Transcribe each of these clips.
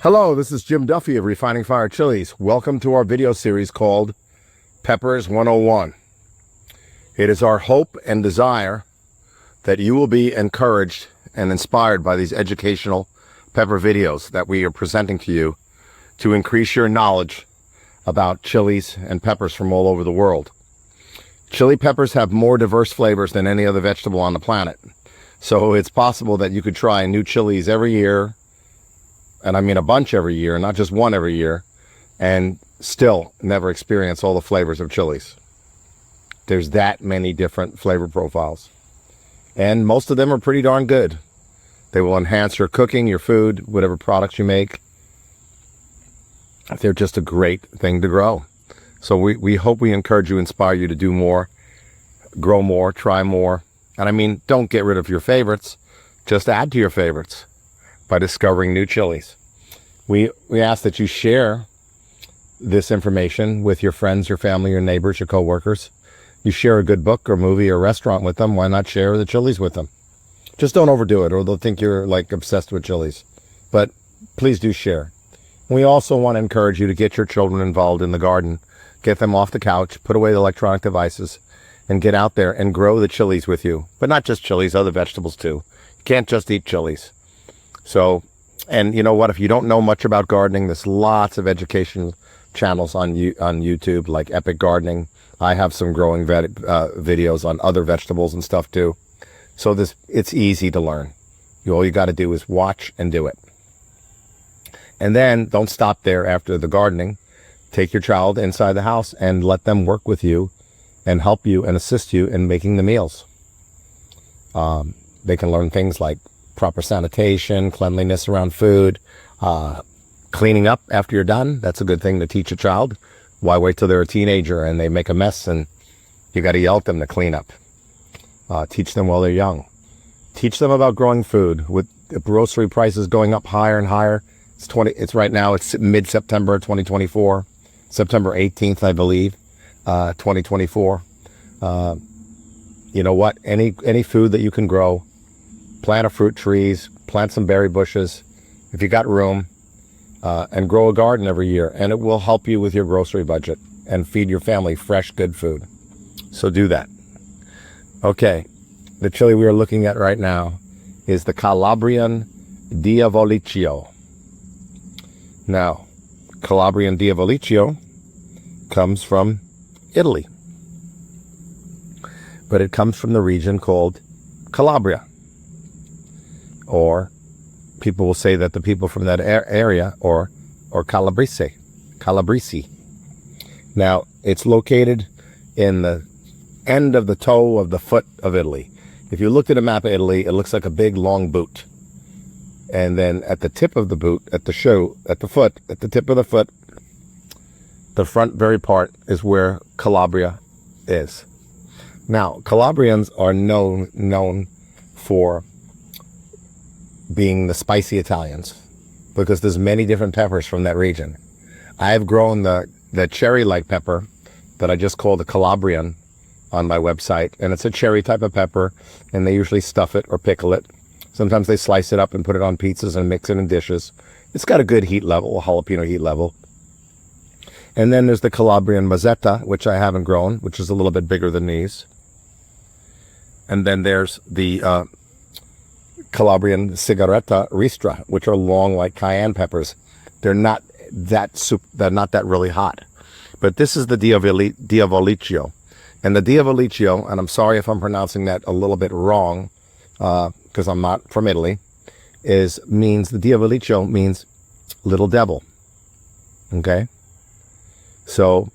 Hello, this is Jim Duffy of Refining Fire Chilies. Welcome to our video series called Peppers 101. It is our hope and desire that you will be encouraged and inspired by these educational pepper videos that we are presenting to you to increase your knowledge about chilies and peppers from all over the world. Chili peppers have more diverse flavors than any other vegetable on the planet. So it's possible that you could try new chilies every year, and I mean a bunch every year, not just one every year, and still never experience all the flavors of chilies. There's that many different flavor profiles. And most of them are pretty darn good. They will enhance your cooking, your food, whatever products you make. They're just a great thing to grow. So we hope we encourage you, inspire you to do more, grow more, try more. And I mean, don't get rid of your favorites. Just add to your favorites by discovering new chilies. We ask that you share this information with your friends, your family, your neighbors, your coworkers. You share a good book or movie or restaurant with them. Why not share the chilies with them? Just don't overdo it, or they'll think you're like obsessed with chilies. But please do share. We also want to encourage you to get your children involved in the garden. Get them off the couch, put away the electronic devices, and get out there and grow the chilies with you. But not just chilies, other vegetables too. You can't just eat chilies. So, and you know what? If you don't know much about gardening, there's lots of education channels on YouTube, like Epic Gardening. I have some growing videos on other vegetables and stuff too. So it's easy to learn. All you got to do is watch and do it. And then don't stop there after the gardening. Take your child inside the house and let them work with you and help you and assist you in making the meals. They can learn things like proper sanitation, cleanliness around food, cleaning up after you're done. That's a good thing to teach a child. Why wait till they're a teenager and they make a mess and you got to yell at them to clean up? Teach them while they're young. Teach them about growing food. With the grocery prices going up higher and higher, it's right now, it's mid-September 2024, September 18th, I believe, 2024. You know what? Any food that you can grow, plant a fruit trees, plant some berry bushes, if you got room, and grow a garden every year, and it will help you with your grocery budget and feed your family fresh, good food. So do that. Okay, the chili we are looking at right now is the Calabrian Diavolicchio. Now, Calabrian Diavolicchio comes from Italy, but it comes from the region called Calabria, or people will say that the people from that area, or Calabrese. Now, it's located in the end of the toe of the foot of Italy. If you looked at a map of Italy, it looks like a big long boot. And then at the tip of the boot, at the tip of the foot, the front very part is where Calabria is. Now, Calabrians are known for being the spicy Italians, because there's many different peppers from that region. I have grown the cherry-like pepper that I just call the Calabrian on my website, and it's a cherry type of pepper, and they usually stuff it or pickle it. Sometimes they slice it up and put it on pizzas and mix it in dishes. It's got a good heat level, a jalapeno heat level. And then there's the Calabrian Mazzetta, which I haven't grown, which is a little bit bigger than these. And then there's the Calabrian Sigaretta Ristra, which are long like cayenne peppers. They're not that really hot. But this is the Diavolicchio. And the Diavolicchio, and I'm sorry if I'm pronouncing that a little bit wrong, because I'm not from Italy, the Diavolicchio means little devil. Okay? So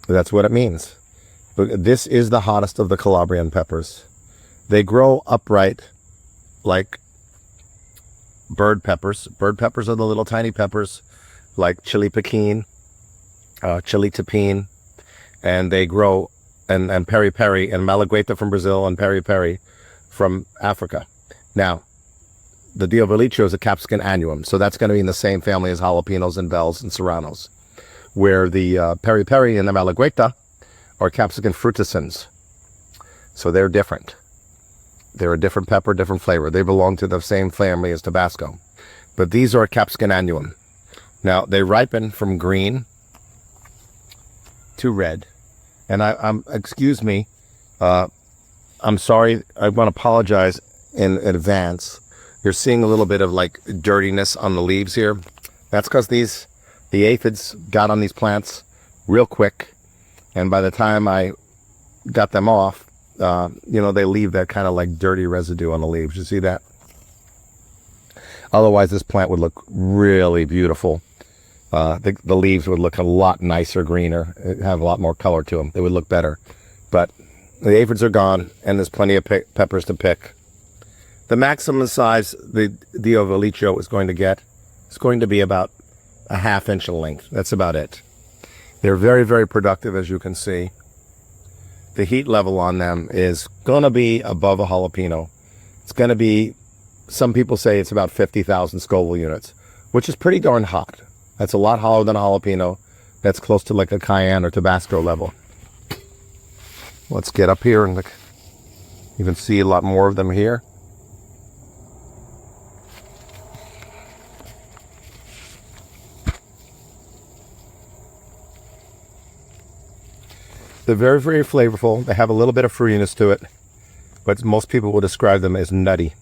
that's what it means. But this is the hottest of the Calabrian peppers. They grow upright like bird peppers. Bird peppers are the little tiny peppers, like chili piquin, chili tapin, and they grow, and peri peri, and malagueta from Brazil, and peri peri from Africa. Now, the Diavolicchio is a Capsicum annuum, so that's going to be in the same family as jalapenos and bells and serranos, where the peri peri and the malagueta are Capsicum frutescens. So they're different. They're a different pepper, different flavor. They belong to the same family as Tabasco. But these are Capsicum annuum. Now, they ripen from green to red. And excuse me, I'm sorry, I want to apologize in advance. You're seeing a little bit of like dirtiness on the leaves here. That's because the aphids got on these plants real quick. And by the time I got them off, they leave that kind of like dirty residue on the leaves. You see that? Otherwise, this plant would look really beautiful. The leaves would look a lot nicer, greener, have a lot more color to them. They would look better. But the aphids are gone, and there's plenty of peppers to pick. The maximum size the Diavolicchio is going to get is going to be about a 1/2 inch in length. That's about it. They're very, very productive, as you can see. The heat level on them is going to be above a jalapeno. It's going to be, some people say it's about 50,000 Scoville units, which is pretty darn hot. That's a lot hotter than a jalapeno. That's close to like a cayenne or Tabasco level. Let's get up here and look. You can see a lot more of them here. They're very, very flavorful. They have a little bit of fruitiness to it, but most people will describe them as nutty.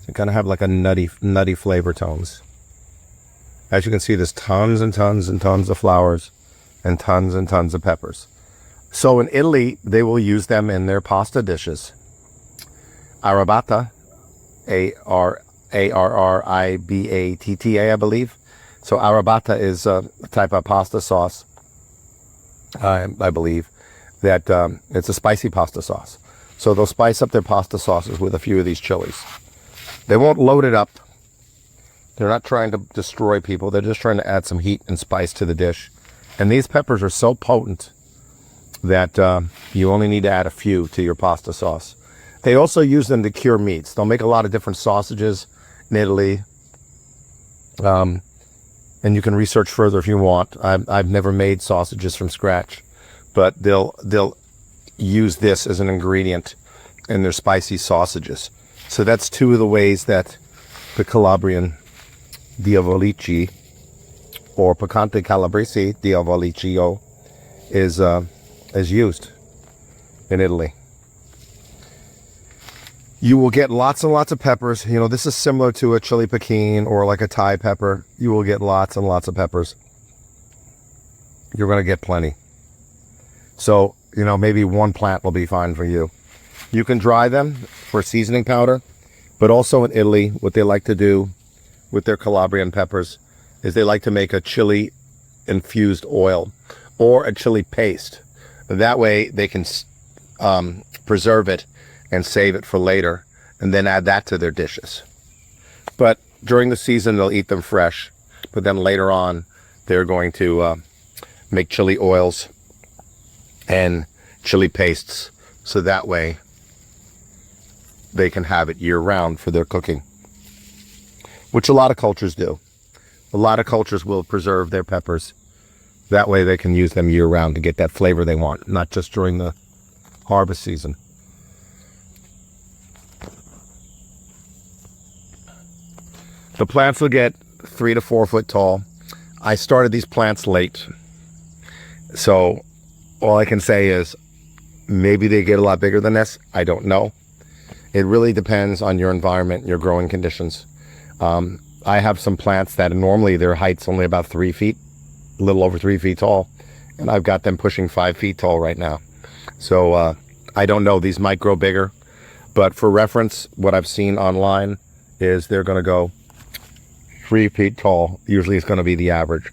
They kind of have like a nutty flavor tones. As you can see, there's tons and tons and tons of flowers and tons of peppers. So in Italy, they will use them in their pasta dishes. Arrabbiata, Arrabbatta, I believe. So arrabbiata is a type of pasta sauce. I believe that it's a spicy pasta sauce. So they'll spice up their pasta sauces with a few of these chilies. They won't load it up. They're not trying to destroy people. They're just trying to add some heat and spice to the dish. And these peppers are so potent that you only need to add a few to your pasta sauce. They also use them to cure meats. They'll make a lot of different sausages in Italy. And you can research further if you want. I've never made sausages from scratch, but they'll use this as an ingredient in their spicy sausages. So that's two of the ways that the Calabrian Diavolicchi or Picante Calabrese Diavolicchio is used in Italy. You will get lots and lots of peppers. This is similar to a chili piquin or like a Thai pepper. You will get lots and lots of peppers. You're going to get plenty. So, maybe one plant will be fine for you. You can dry them for seasoning powder, but also in Italy, what they like to do with their Calabrian peppers is they like to make a chili infused oil or a chili paste. That way they can preserve it and save it for later, and then add that to their dishes. But during the season, they'll eat them fresh. But then later on, they're going to make chili oils and chili pastes, so that way they can have it year-round for their cooking, which a lot of cultures do. A lot of cultures will preserve their peppers. That way they can use them year-round to get that flavor they want, not just during the harvest season. The plants will get 3 to 4 foot tall. I started these plants late. So all I can say is maybe they get a lot bigger than this. I don't know. It really depends on your environment, your growing conditions. I have some plants that normally their height's only about 3 feet, a little over 3 feet tall. And I've got them pushing 5 feet tall right now. So I don't know. These might grow bigger. But for reference, what I've seen online is they're going to go 3 feet tall. Usually it's going to be the average,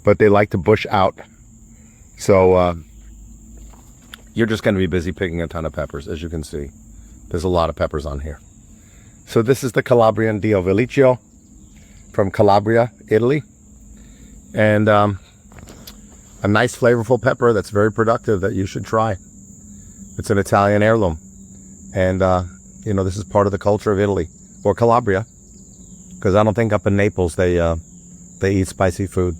but they like to bush out. So you're just going to be busy picking a ton of peppers. As you can see, there's a lot of peppers on here. So this is the Calabrian Diavolicchio from Calabria, Italy. And a nice flavorful pepper that's very productive that you should try. It's an Italian heirloom. And this is part of the culture of Italy or Calabria. Because I don't think up in Naples they eat spicy food.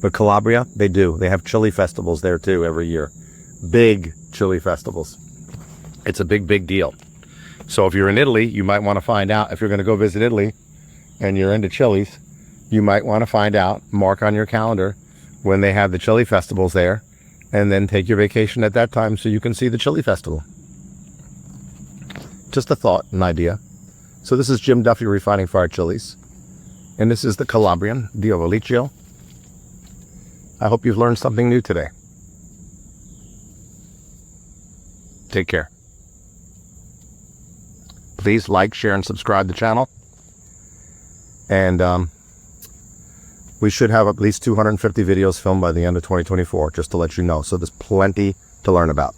But Calabria, they do. They have chili festivals there too every year. Big chili festivals. It's a big, big deal. So if you're in Italy, you might want to find out, if you're going to go visit Italy, and you're into chilies, you might want to find out, mark on your calendar when they have the chili festivals there, and then take your vacation at that time so you can see the chili festival. Just a thought, an idea. So this is Jim Duffy Refining Fire Chilies, and this is the Calabrian Diavolicchio. I hope you've learned something new today. Take care. Please like, share, and subscribe to the channel. And we should have at least 250 videos filmed by the end of 2024, just to let you know. So there's plenty to learn about.